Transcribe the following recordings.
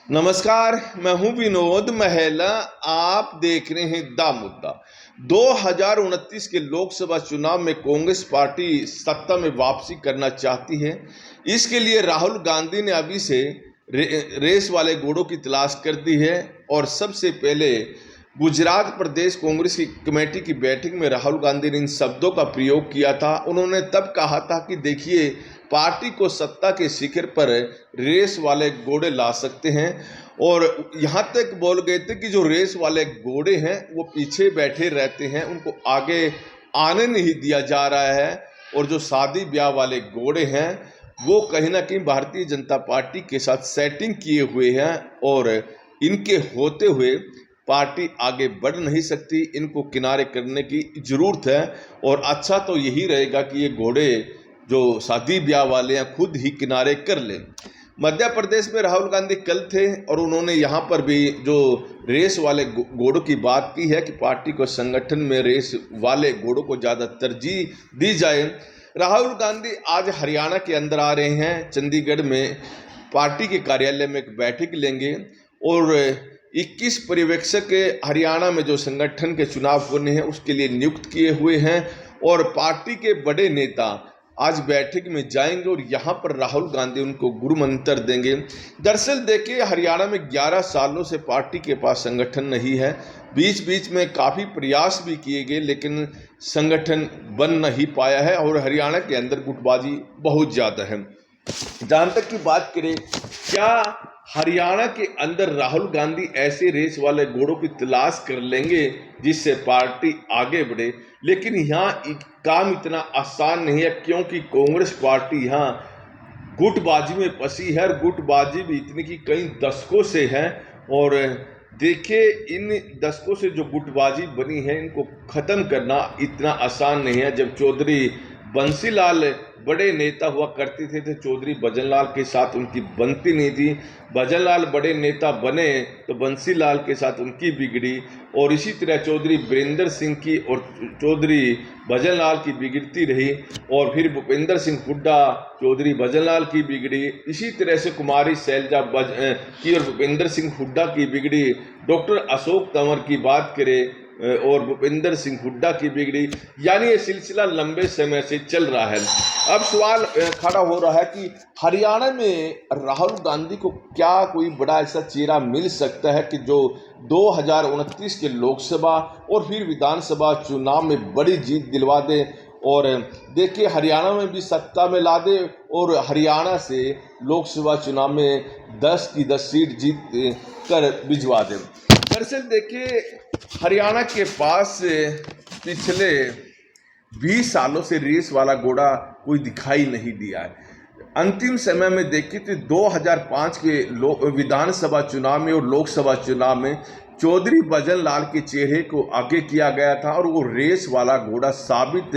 नमस्कार, मैं हूं विनोद महला। आप देख रहे हैं दा मुद्दा। 2029 के लोकसभा चुनाव में कांग्रेस पार्टी सत्ता में वापसी करना चाहती है। इसके लिए राहुल गांधी ने अभी से रेस वाले घोड़ों की तलाश कर दी है और सबसे पहले गुजरात प्रदेश कांग्रेस की कमेटी की बैठक में राहुल गांधी ने इन शब्दों का प्रयोग किया था। उन्होंने तब कहा था कि देखिए, पार्टी को सत्ता के शिखर पर रेस वाले घोड़े ला सकते हैं, और यहाँ तक बोल गए थे कि जो रेस वाले घोड़े हैं वो पीछे बैठे रहते हैं, उनको आगे आने नहीं दिया जा रहा है। और जो शादी ब्याह वाले घोड़े हैं वो कहीं ना कहीं भारतीय जनता पार्टी के साथ सेटिंग किए हुए हैं और इनके होते हुए पार्टी आगे बढ़ नहीं सकती। इनको किनारे करने की जरूरत है, और अच्छा तो यही रहेगा कि ये घोड़े जो शादी ब्याह वाले हैं खुद ही किनारे कर लें। मध्य प्रदेश में राहुल गांधी कल थे और उन्होंने यहाँ पर भी जो रेस वाले घोड़ों की बात की है कि पार्टी को संगठन में रेस वाले घोड़ों को ज़्यादा तरजीह दी जाए। राहुल गांधी आज हरियाणा के अंदर आ रहे हैं। चंडीगढ़ में पार्टी के कार्यालय में एक बैठक लेंगे और 21 पर्यवेक्षक हरियाणा में जो संगठन के चुनाव होने हैं उसके लिए नियुक्त किए हुए हैं, और पार्टी के बड़े नेता आज बैठक में जाएंगे और यहाँ पर राहुल गांधी उनको गुरु मंत्र देंगे। दरअसल देखिए, हरियाणा में 11 सालों से पार्टी के पास संगठन नहीं है। बीच बीच में काफ़ी प्रयास भी किए गए लेकिन संगठन बन नहीं पाया है, और हरियाणा के अंदर गुटबाजी बहुत ज़्यादा है। जहाँ तक की बात करें, क्या हरियाणा के अंदर राहुल गांधी ऐसे रेस वाले घोड़ों की तलाश कर लेंगे जिससे पार्टी आगे बढ़े? लेकिन यहाँ काम इतना आसान नहीं है, क्योंकि कांग्रेस पार्टी यहाँ गुटबाजी में फंसी है, और गुटबाजी भी इतनी की कई दशकों से है। और देखिए, इन दशकों से जो गुटबाजी बनी है इनको ख़त्म करना इतना आसान नहीं है। जब चौधरी बंसीलाल बड़े नेता हुआ करते थे तो चौधरी भजनलाल के साथ उनकी बनती नहीं थी। भजनलाल बड़े नेता बने तो बंसीलाल के साथ उनकी बिगड़ी, और इसी तरह चौधरी वीरेंद्र सिंह की और चौधरी भजनलाल की बिगड़ती रही, और फिर भूपेंद्र सिंह हुड्डा चौधरी भजनलाल की बिगड़ी। इसी तरह से कुमारी शैलजा की और भूपेंद्र सिंह हुड्डा की बिगड़ी। डॉक्टर अशोक तंवर की बात करें और भूपेंद्र सिंह हुड्डा की बिगड़ी। यानी ये सिलसिला लंबे समय से चल रहा है। अब सवाल खड़ा हो रहा है कि हरियाणा में राहुल गांधी को क्या कोई बड़ा ऐसा चेहरा मिल सकता है कि जो 2029 के लोकसभा और फिर विधानसभा चुनाव में बड़ी जीत दिलवा दे, और देखिए हरियाणा में भी सत्ता में ला दे, और हरियाणा से लोकसभा चुनाव में 10 की 10 सीट जीत कर भिजवा दे। दरअसल देखिए, हरियाणा के पास पिछले 20 सालों से रेस वाला घोड़ा कोई दिखाई नहीं दिया है। अंतिम समय में देखिए तो 2005 के विधानसभा चुनाव में और लोकसभा चुनाव में चौधरी भजनलाल के चेहरे को आगे किया गया था, और वो रेस वाला घोड़ा साबित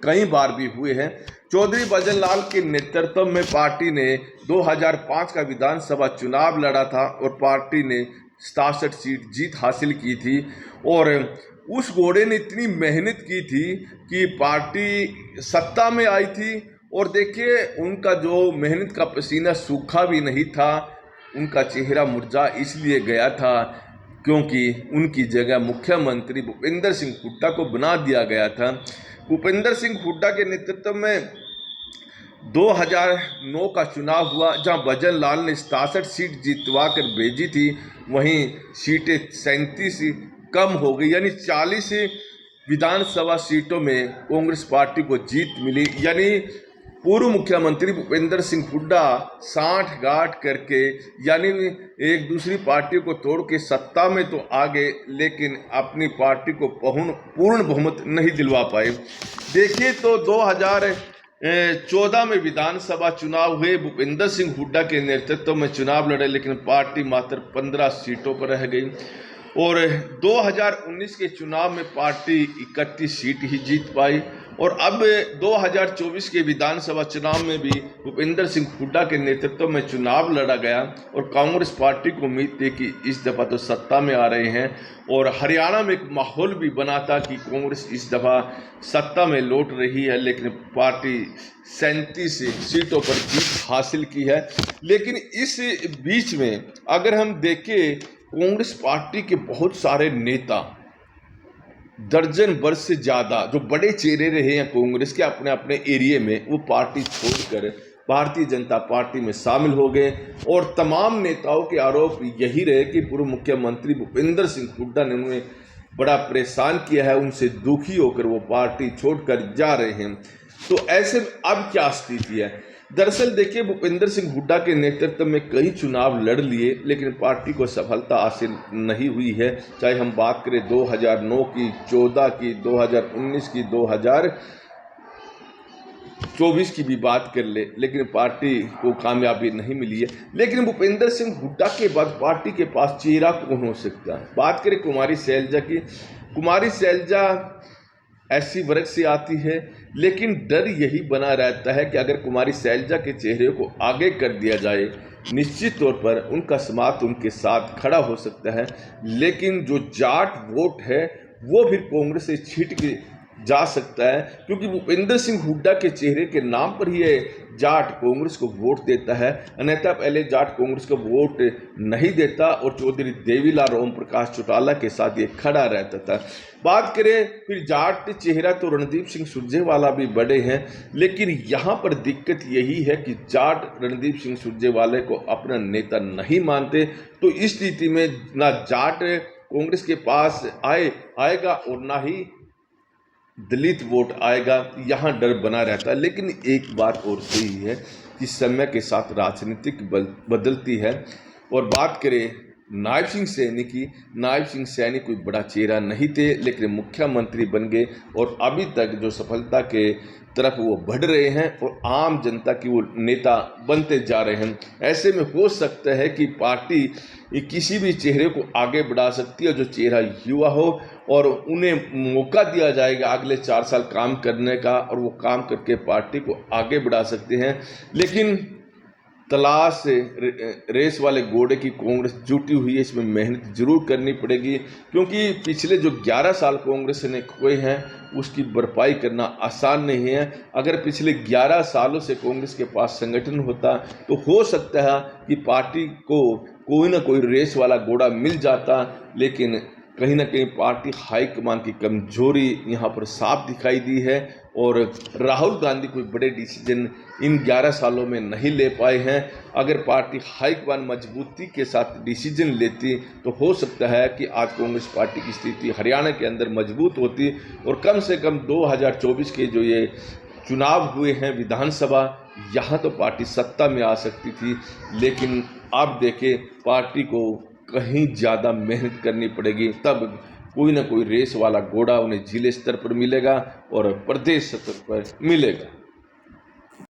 कई बार भी हुए हैं। चौधरी भजनलाल के नेतृत्व में पार्टी ने 2005 का विधानसभा चुनाव लड़ा था और पार्टी ने 67 सीट जीत हासिल की थी, और उस घोड़े ने इतनी मेहनत की थी कि पार्टी सत्ता में आई थी। और देखिए, उनका जो मेहनत का पसीना सूखा भी नहीं था, उनका चेहरा मुरझा इसलिए गया था क्योंकि उनकी जगह मुख्यमंत्री भूपेंद्र सिंह हुड्डा को बना दिया गया था। भूपेंद्र सिंह हुड्डा के नेतृत्व में 2009 का चुनाव हुआ, जहां भजनलाल ने 67 सीट जीतवा कर भेजी थी, वहीं सीटें 37 कम हो गई, यानी 40 विधानसभा सीटों में कांग्रेस पार्टी को जीत मिली। यानी पूर्व मुख्यमंत्री भूपेंद्र सिंह हुड्डा 60 गांठ करके, यानी एक दूसरी पार्टी को तोड़ के सत्ता में तो आ गए, लेकिन अपनी पार्टी को पूर्ण बहुमत नहीं दिलवा पाए। देखिए तो 2014 में विधानसभा चुनाव हुए, भूपेंद्र सिंह हुड्डा के नेतृत्व में चुनाव लड़े, लेकिन पार्टी मात्र 15 सीटों पर रह गई। और 2019 के चुनाव में पार्टी 31 सीट ही जीत पाई, और अब 2024 के विधानसभा चुनाव में भी भूपेंद्र सिंह हुड्डा के नेतृत्व में चुनाव लड़ा गया और कांग्रेस पार्टी को उम्मीद थी कि इस दफ़ा तो सत्ता में आ रहे हैं और हरियाणा में एक माहौल भी बना था कि कांग्रेस इस दफ़ा सत्ता में लौट रही है, लेकिन पार्टी 37 सीटों पर जीत हासिल की है। लेकिन इस बीच में अगर हम देखें, कांग्रेस पार्टी के बहुत सारे नेता, दर्जन भर से ज़्यादा जो बड़े चेहरे रहे हैं कांग्रेस के अपने अपने एरिया में, वो पार्टी छोड़कर भारतीय जनता पार्टी में शामिल हो गए और तमाम नेताओं के आरोप यही रहे कि पूर्व मुख्यमंत्री भूपेंद्र सिंह हुड्डा ने उन्हें बड़ा परेशान किया है, उनसे दुखी होकर वो पार्टी छोड़कर जा रहे हैं। तो ऐसे में अब क्या स्थिति है? दरअसल देखिए, भूपेंद्र सिंह हुड्डा के नेतृत्व में कई चुनाव लड़ लिए, लेकिन पार्टी को सफलता हासिल नहीं हुई है। चाहे हम बात करें 2009 की, 14 की, 2019 की, 2024 की भी बात कर ले, लेकिन पार्टी को कामयाबी नहीं मिली है। लेकिन भूपेंद्र सिंह हुड्डा के बाद पार्टी के पास चेहरा कौन हो सकता है? बात करें कुमारी शैलजा की। कुमारी शैलजा ऐसी वर्ग से आती है, लेकिन डर यही बना रहता है कि अगर कुमारी शैलजा के चेहरे को आगे कर दिया जाए, निश्चित तौर पर उनका समाज उनके साथ खड़ा हो सकता है, लेकिन जो जाट वोट है वो फिर कांग्रेस से छिट के जा सकता है, क्योंकि भूपेंद्र सिंह हुड्डा के चेहरे के नाम पर ही ये जाट कांग्रेस को वोट देता है। अन्यथा पहले जाट कांग्रेस को वोट नहीं देता और चौधरी देवीलाल ओम प्रकाश चौटाला के साथ ये खड़ा रहता था। बात करें फिर जाट चेहरा, तो रणदीप सिंह सुरजेवाला भी बड़े हैं, लेकिन यहाँ पर दिक्कत यही है कि जाट रणदीप सिंह सुरजेवाला को अपना नेता नहीं मानते। तो इस स्थिति में ना जाट कांग्रेस के पास आएगा और ना ही दलित वोट आएगा, यहाँ डर बना रहता है। लेकिन एक बात और सही है कि समय के साथ राजनीतिक बदलती है। और बात करें नायब सिंह सैनी की, नायब सिंह सैनी कोई बड़ा चेहरा नहीं थे, लेकिन मुख्यमंत्री बन गए और अभी तक जो सफलता के तरफ वो बढ़ रहे हैं और आम जनता की वो नेता बनते जा रहे हैं। ऐसे में हो सकता है कि पार्टी किसी भी चेहरे को आगे बढ़ा सकती है जो चेहरा युवा हो, और उन्हें मौका दिया जाएगा अगले 4 साल काम करने का, और वो काम करके पार्टी को आगे बढ़ा सकते हैं। लेकिन तलाश रेस वाले घोड़े की कांग्रेस जुटी हुई है, इसमें मेहनत जरूर करनी पड़ेगी, क्योंकि पिछले जो 11 साल कांग्रेस ने खोए हैं उसकी भरपाई करना आसान नहीं है। अगर पिछले 11 सालों से कांग्रेस के पास संगठन होता तो हो सकता है कि पार्टी को कोई ना कोई रेस वाला घोड़ा मिल जाता, लेकिन कहीं ना कहीं पार्टी हाईकमान की कमजोरी यहाँ पर साफ दिखाई दी है और राहुल गांधी कोई बड़े डिसीजन इन 11 सालों में नहीं ले पाए हैं। अगर पार्टी हाईकमान मजबूती के साथ डिसीजन लेती तो हो सकता है कि आज कांग्रेस पार्टी की स्थिति हरियाणा के अंदर मजबूत होती और कम से कम 2024 के जो ये चुनाव हुए हैं विधानसभा, यहाँ तो पार्टी सत्ता में आ सकती थी। लेकिन आप देखें, पार्टी को कहीं ज़्यादा मेहनत करनी पड़ेगी, तब कोई ना कोई रेस वाला घोड़ा उन्हें जिले स्तर पर मिलेगा और प्रदेश स्तर पर मिलेगा।